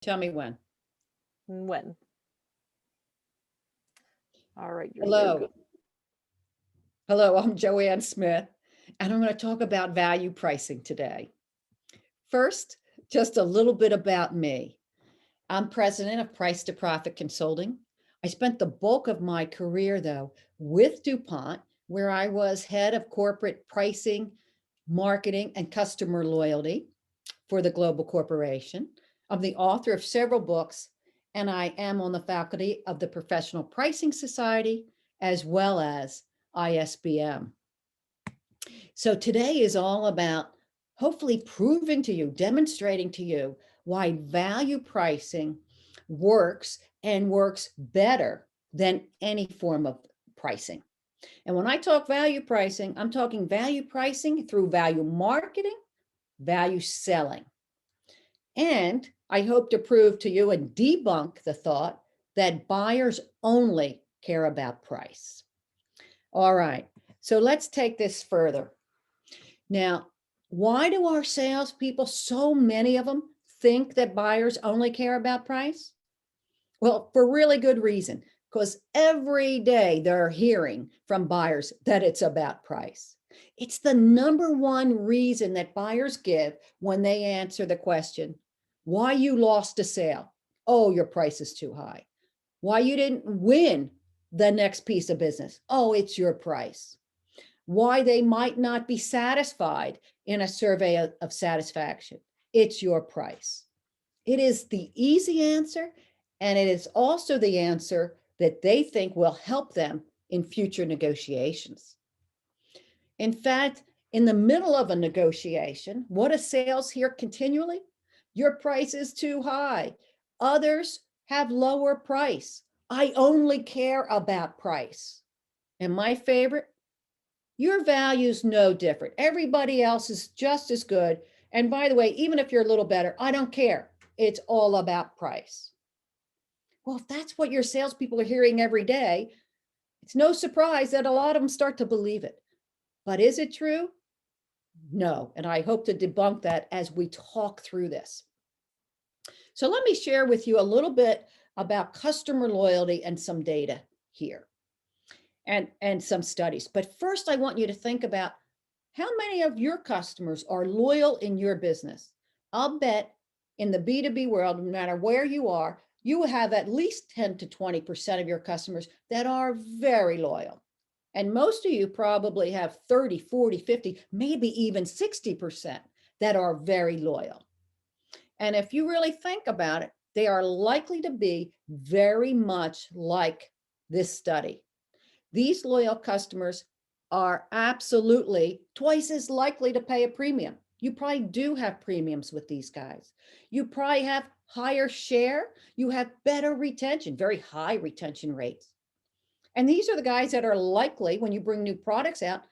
Tell me when. When? All right, you're good. Hello. Hello, I'm Joanne Smith, and I'm going to talk about value pricing today. First, just a little bit about me. I'm president of Price to Profit Consulting. I spent the bulk of my career, though, with DuPont, where I was head of corporate pricing, marketing, and customer loyalty for the global corporation. I'm the author of several books, and I am on the faculty of the Professional Pricing Society as well as ISBM. So today is all about hopefully proving to you, demonstrating to you why value pricing works and works better than any form of pricing. And when I talk value pricing, I'm talking value pricing through value marketing, value selling. And I hope to prove to you and debunk the thought that buyers only care about price. All right, so let's take this further. Now, why do our salespeople, so many of them, think that buyers only care about price? Well, for really good reason, because every day they're hearing from buyers that it's about price. It's the number one reason that buyers give when they answer the question, why you lost a sale? Oh, your price is too high. Why you didn't win the next piece of business? Oh, it's your price. Why they might not be satisfied in a survey of satisfaction. It's your price. It is the easy answer, and it is also the answer that they think will help them in future negotiations. In fact, in the middle of a negotiation, what do sales hear continually? Your price is too high. Others have lower price. I only care about price. And my favorite, your value's no different. Everybody else is just as good. And by the way, even if you're a little better, I don't care. It's all about price. Well, if that's what your salespeople are hearing every day, it's no surprise that a lot of them start to believe it. But is it true? No. And I hope to debunk that as we talk through this. So let me share with you a little bit about customer loyalty and some data here and some studies. But first, I want you to think about how many of your customers are loyal in your business. I'll bet in the B2B world, no matter where you are, you have at least 10 to 20% of your customers that are very loyal. And most of you probably have 30, 40, 50, maybe even 60% that are very loyal. And if you really think about it, they are likely to be very much like this study. These loyal customers are absolutely twice as likely to pay a premium. You probably do have premiums with these guys. You probably have higher share. You have better retention, very high retention rates. And these are the guys that are likely, when you bring new products out,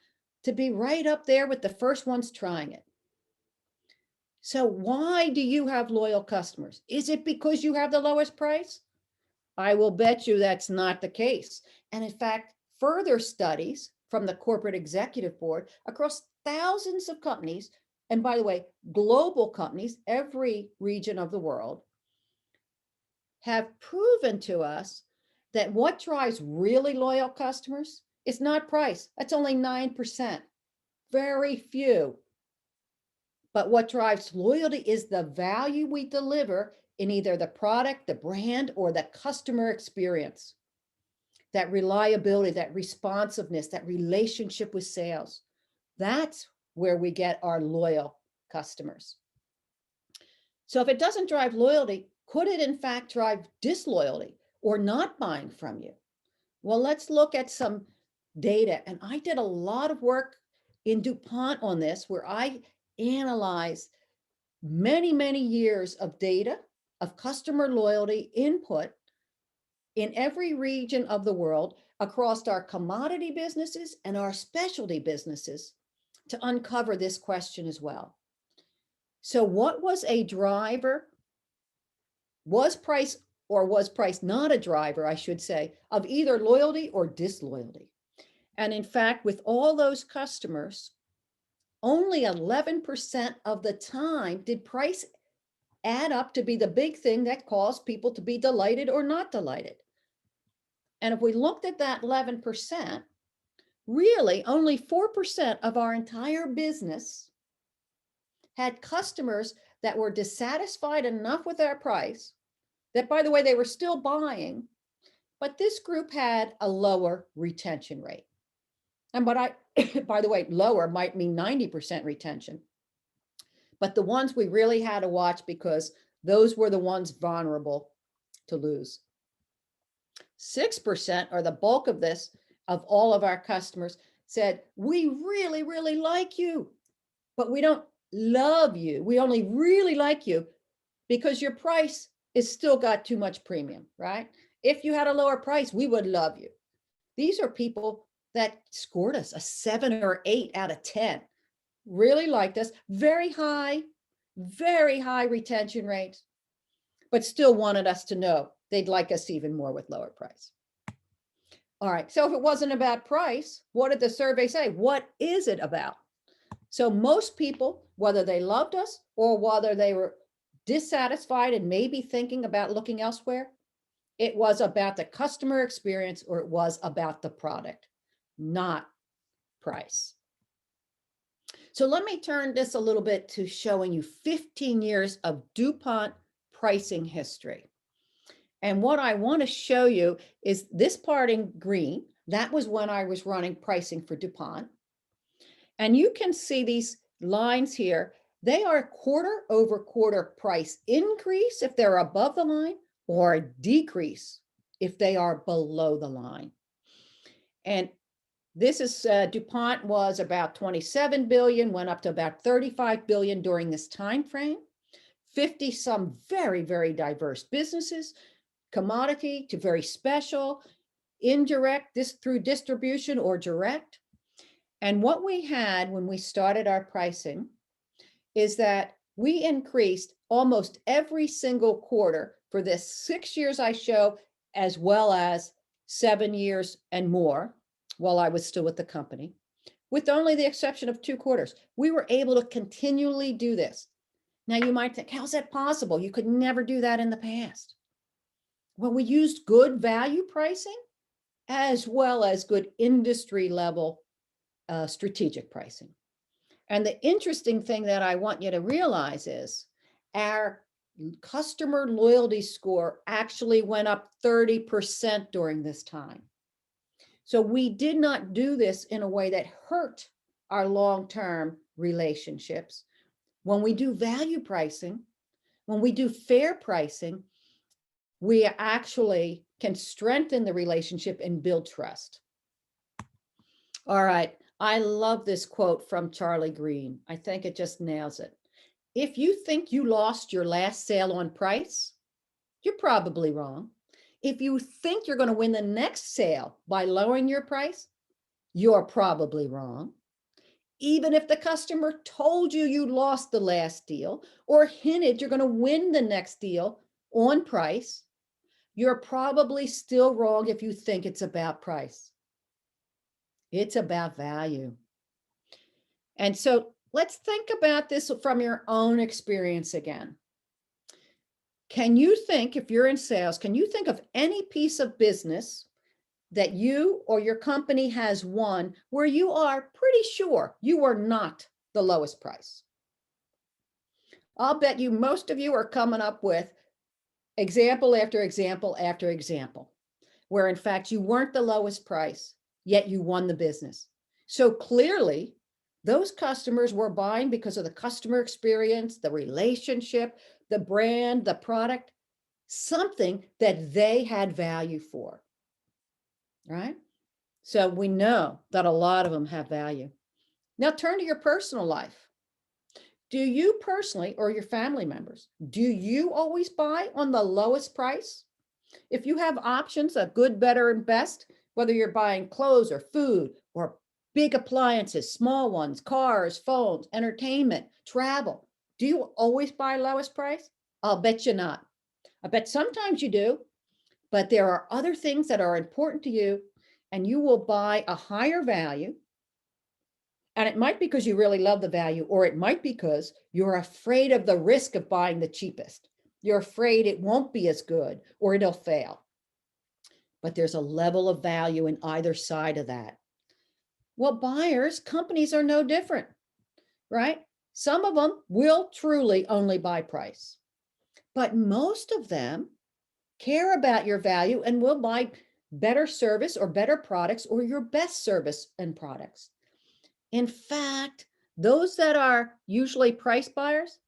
to be right up there with the first ones trying it. So why do you have loyal customers? Is it because you have the lowest price? I will bet you that's not the case. And in fact, further studies from the Corporate Executive Board across thousands of companies, and by the way, global companies, every region of the world, have proven to us that what drives really loyal customers is not price. That's only 9%, very few. But what drives loyalty is the value we deliver in either the product, the brand, or the customer experience. That reliability, that responsiveness, that relationship with sales. That's where we get our loyal customers. So if it doesn't drive loyalty, could it in fact drive disloyalty or not buying from you? Well, let's look at some data. And I did a lot of work in DuPont on this, where I analyzed many, many years of data of customer loyalty input in every region of the world across our commodity businesses and our specialty businesses to uncover this question as well. So what was a driver? Was price not a driver, I should say, of either loyalty or disloyalty? And in fact, with all those customers, only 11% of the time did price add up to be the big thing that caused people to be delighted or not delighted. And if we looked at that 11%, really only 4% of our entire business had customers that were dissatisfied enough with our price that, by the way, they were still buying, but this group had a lower retention rate. And by the way, lower might mean 90% retention. But the ones we really had to watch, because those were the ones vulnerable to lose. 6%, or the bulk of this, of all of our customers, said, we really, really like you, but we don't love you. We only really like you because your price is still got too much premium, right? If you had a lower price, we would love you. These are people that scored us a 7 or 8 out of 10, really liked us, very high retention rates, but still wanted us to know they'd like us even more with lower price. All right, so if it wasn't about price, what did the survey say? What is it about? So most people, whether they loved us or whether they were dissatisfied and maybe thinking about looking elsewhere, it was about the customer experience, or it was about the product, not price. So let me turn this a little bit to showing you 15 years of DuPont pricing history. And what I want to show you is this part in green. That was when I was running pricing for DuPont. And you can see these lines here. They are quarter over quarter price increase if they're above the line, or a decrease if they are below the line. And this is DuPont was about 27 billion, went up to about 35 billion during this time frame. 50 some very, very diverse businesses, commodity to very special, indirect, this through distribution or direct. And what we had when we started our pricing is that we increased almost every single quarter for this 6 years I show, as well as 7 years and more while I was still with the company, with only the exception of 2 quarters. We were able to continually do this. Now you might think, how's that possible? You could never do that in the past. Well, we used good value pricing as well as good industry level strategic pricing. And the interesting thing that I want you to realize is our customer loyalty score actually went up 30% during this time. So we did not do this in a way that hurt our long-term relationships. When we do value pricing, when we do fair pricing, we actually can strengthen the relationship and build trust. All right, I love this quote from Charlie Green. I think it just nails it. If you think you lost your last sale on price, you're probably wrong. If you think you're going to win the next sale by lowering your price, you're probably wrong. Even if the customer told you you lost the last deal or hinted you're going to win the next deal on price, you're probably still wrong if you think it's about price. It's about value. And so let's think about this from your own experience again. Can you think, if you're in sales, can you think of any piece of business that you or your company has won where you are pretty sure you were not the lowest price? I'll bet you most of you are coming up with example after example after example, where in fact you weren't the lowest price, yet you won the business. So clearly, those customers were buying because of the customer experience, the relationship, the brand, the product, something that they had value for, right? So we know that a lot of them have value. Now turn to your personal life. Do you personally, or your family members, do you always buy on the lowest price? If you have options of good, better, and best, whether you're buying clothes or food or big appliances, small ones, cars, phones, entertainment, travel, do you always buy lowest price? I'll bet you not. I bet sometimes you do, but there are other things that are important to you, and you will buy a higher value And it might be because you really love the value, or it might be because you're afraid of the risk of buying the cheapest. You're afraid it won't be as good or it'll fail. But there's a level of value in either side of that. Well, buyers, companies are no different, right? Some of them will truly only buy price, but most of them care about your value and will buy better service or better products or your best service and products. In fact, those that are usually price buyers,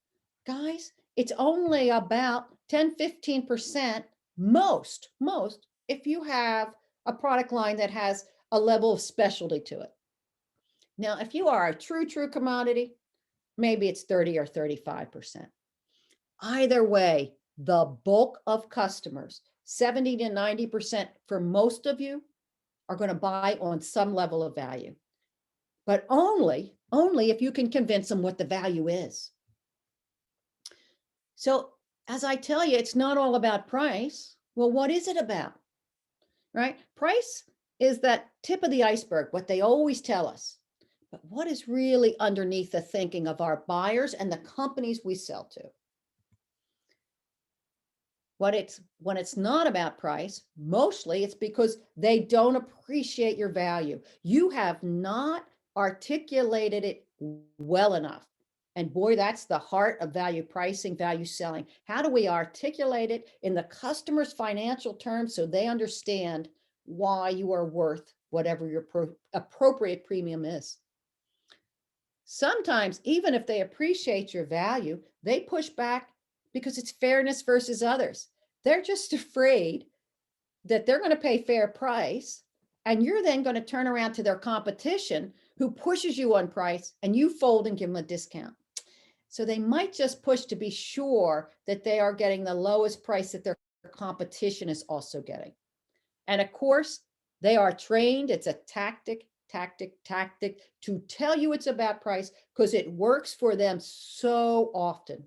guys, it's only about 10, 15% most, if you have a product line that has a level of specialty to it. Now, if you are a true commodity, maybe it's 30 or 35%. Either way, the bulk of customers, 70 to 90% for most of you, are going to buy on some level of value. But only if you can convince them what the value is. So as I tell you, it's not all about price. Well, what is it about? Right? Price is that tip of the iceberg, what they always tell us. But what is really underneath the thinking of our buyers and the companies we sell to? When it's not about price, mostly it's because they don't appreciate your value. You have not articulated it well enough. And boy, that's the heart of value pricing, value selling. How do we articulate it in the customer's financial terms so they understand why you are worth whatever your appropriate premium is? Sometimes, even if they appreciate your value, they push back because it's fairness versus others. They're just afraid that they're going to pay fair price, and you're then going to turn around to their competition who pushes you on price, and you fold and give them a discount. So they might just push to be sure that they are getting the lowest price that their competition is also getting. And of course, they are trained. It's a tactic to tell you it's about price because it works for them so often.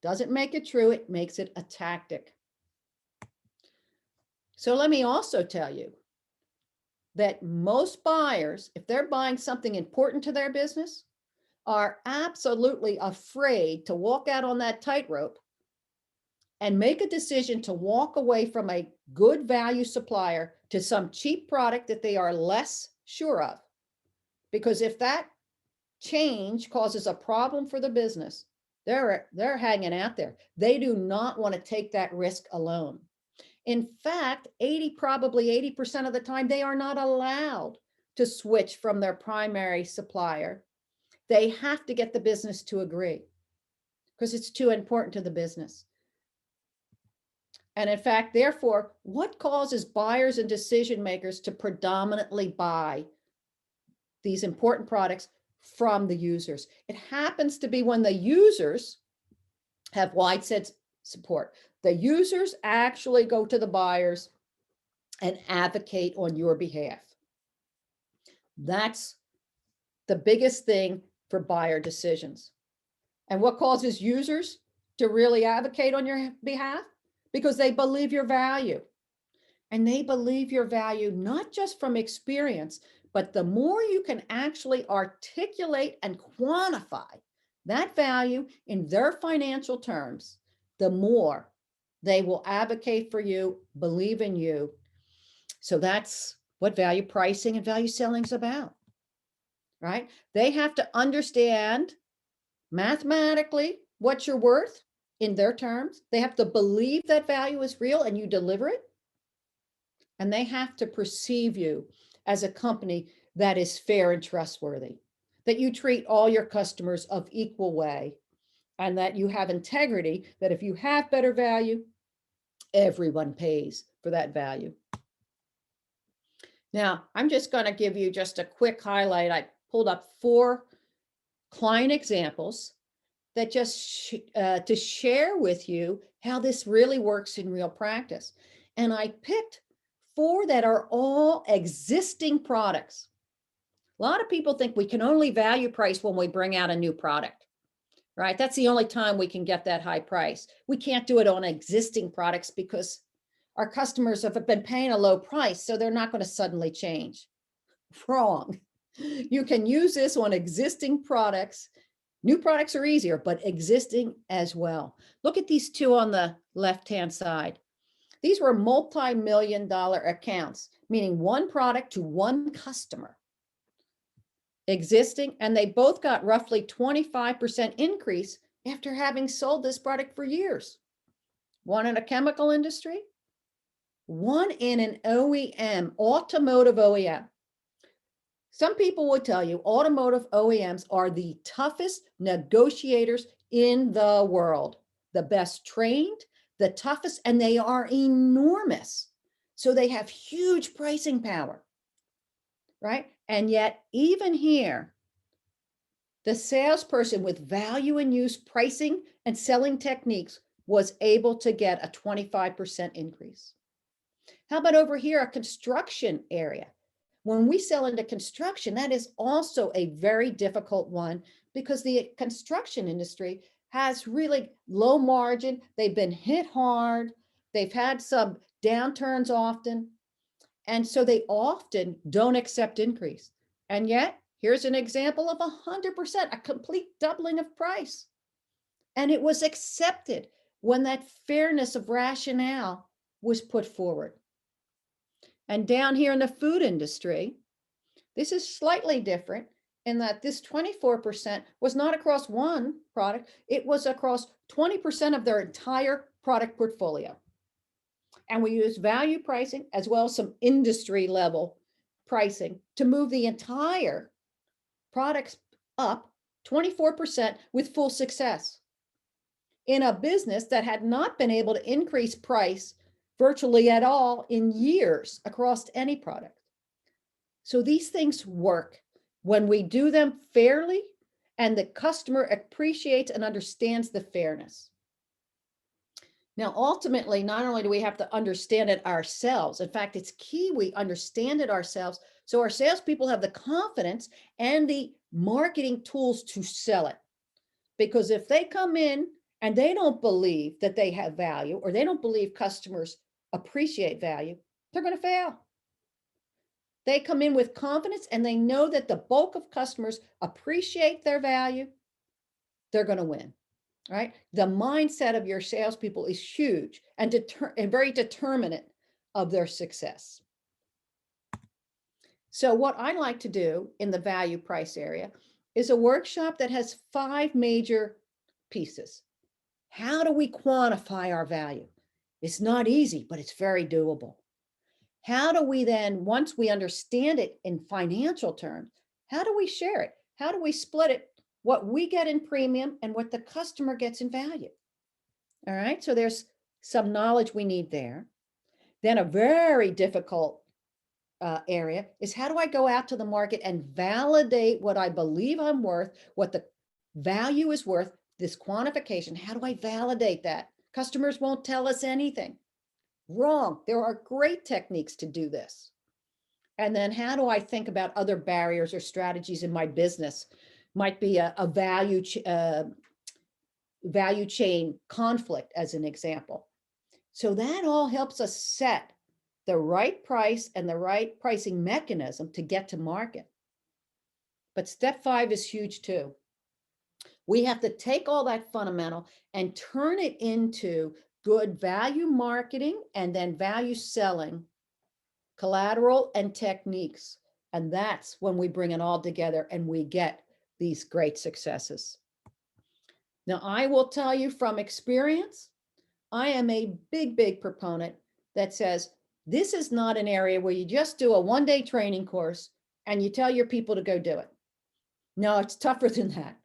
Doesn't make it true, it makes it a tactic. So let me also tell you that most buyers, if they're buying something important to their business, are absolutely afraid to walk out on that tightrope and make a decision to walk away from a good value supplier to some cheap product that they are less sure of. Because if that change causes a problem for the business, they're hanging out there. They do not want to take that risk alone. In fact, probably 80% of the time, they are not allowed to switch from their primary supplier. They have to get the business to agree because it's too important to the business. And in fact, therefore, what causes buyers and decision makers to predominantly buy these important products from the users? It happens to be when the users have widespread support. The users actually go to the buyers and advocate on your behalf. That's the biggest thing for buyer decisions. And what causes users to really advocate on your behalf? Because they believe your value. And they believe your value not just from experience, but the more you can actually articulate and quantify that value in their financial terms, the more they will advocate for you, believe in you. So that's what value pricing and value selling is about, right? They have to understand mathematically what you're worth in their terms. They have to believe that value is real and you deliver it. And they have to perceive you as a company that is fair and trustworthy, that you treat all your customers of equal way, and that you have integrity, that if you have better value, everyone pays for that value. Now, I'm just going to give you just a quick highlight. I pulled up 4 client examples that just to share with you how this really works in real practice. And I picked 4 that are all existing products. A lot of people think we can only value price when we bring out a new product, right? That's the only time we can get that high price. We can't do it on existing products because our customers have been paying a low price, so they're not going to suddenly change. Wrong. You can use this on existing products. New products are easier, but existing as well. Look at these two on the left-hand side. These were multi-million-dollar accounts, meaning one product to one customer. Existing, and they both got roughly 25% increase after having sold this product for years. One in a chemical industry, one in an OEM, automotive OEM. Some people will tell you automotive OEMs are the toughest negotiators in the world, the best trained, the toughest, and they are enormous. So they have huge pricing power, right? And yet, even here, the salesperson with value and use pricing and selling techniques was able to get a 25% increase. How about over here, a construction area? When we sell into construction, that is also a very difficult one because the construction industry has really low margin. They've been hit hard. They've had some downturns often. And so they often don't accept increase. And yet, here's an example of 100%, a complete doubling of price. And it was accepted when that fairness of rationale was put forward. And down here in the food industry, this is slightly different in that this 24% was not across one product, it was across 20% of their entire product portfolio. And we use value pricing as well as some industry level pricing to move the entire products up 24% with full success in a business that had not been able to increase price virtually at all in years across any product. So these things work when we do them fairly and the customer appreciates and understands the fairness. Now, ultimately, not only do we have to understand it ourselves, in fact, it's key we understand it ourselves so our salespeople have the confidence and the marketing tools to sell it. Because if they come in and they don't believe that they have value or they don't believe customers appreciate value, they're going to fail. They come in with confidence and they know that the bulk of customers appreciate their value, they're going to win. Right? The mindset of your salespeople is huge and very determinant of their success. So what I like to do in the value price area is a workshop that has 5 major pieces. How do we quantify our value? It's not easy, but it's very doable. How do we then, once we understand it in financial terms, how do we share it? How do we split it? What we get in premium and what the customer gets in value. All right, so there's some knowledge we need there. Then a very difficult area is how do I go out to the market and validate what I believe I'm worth, what the value is worth, this quantification. How do I validate that? Customers won't tell us anything. Wrong. There are great techniques to do this. And then how do I think about other barriers or strategies in my business? Might be a value chain conflict as an example. So that all helps us set the right price and the right pricing mechanism to get to market. But step 5 is huge too. We have to take all that fundamental and turn it into good value marketing and then value selling, collateral and techniques. And that's when we bring it all together and we get these great successes. Now, I will tell you from experience, I am a big proponent that says this is not an area where you just do a one-day training course and you tell your people to go do it. No, it's tougher than that.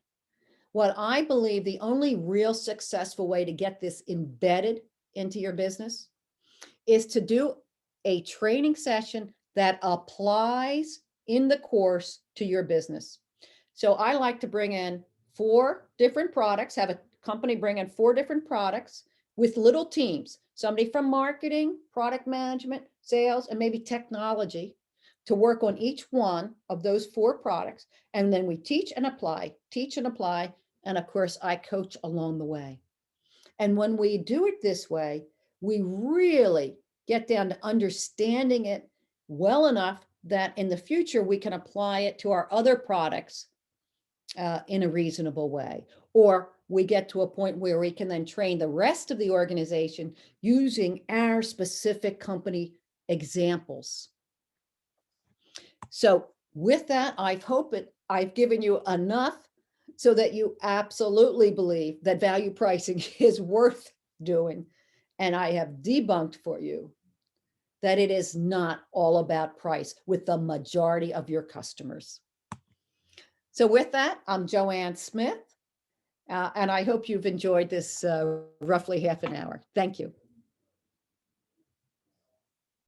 What I believe the only real successful way to get this embedded into your business is to do a training session that applies in the course to your business. So I like to bring in 4 different products, have a company bring in 4 different products with little teams, somebody from marketing, product management, sales, and maybe technology to work on each one of those 4 products. And then we teach and apply. And of course, I coach along the way. And when we do it this way, we really get down to understanding it well enough that in the future, we can apply it to our other products in a reasonable way. Or we get to a point where we can then train the rest of the organization using our specific company examples. So with that, I've given you enough so that you absolutely believe that value pricing is worth doing. And I have debunked for you that it is not all about price with the majority of your customers. So with that, I'm Joanne Smith, and I hope you've enjoyed this roughly half an hour. Thank you.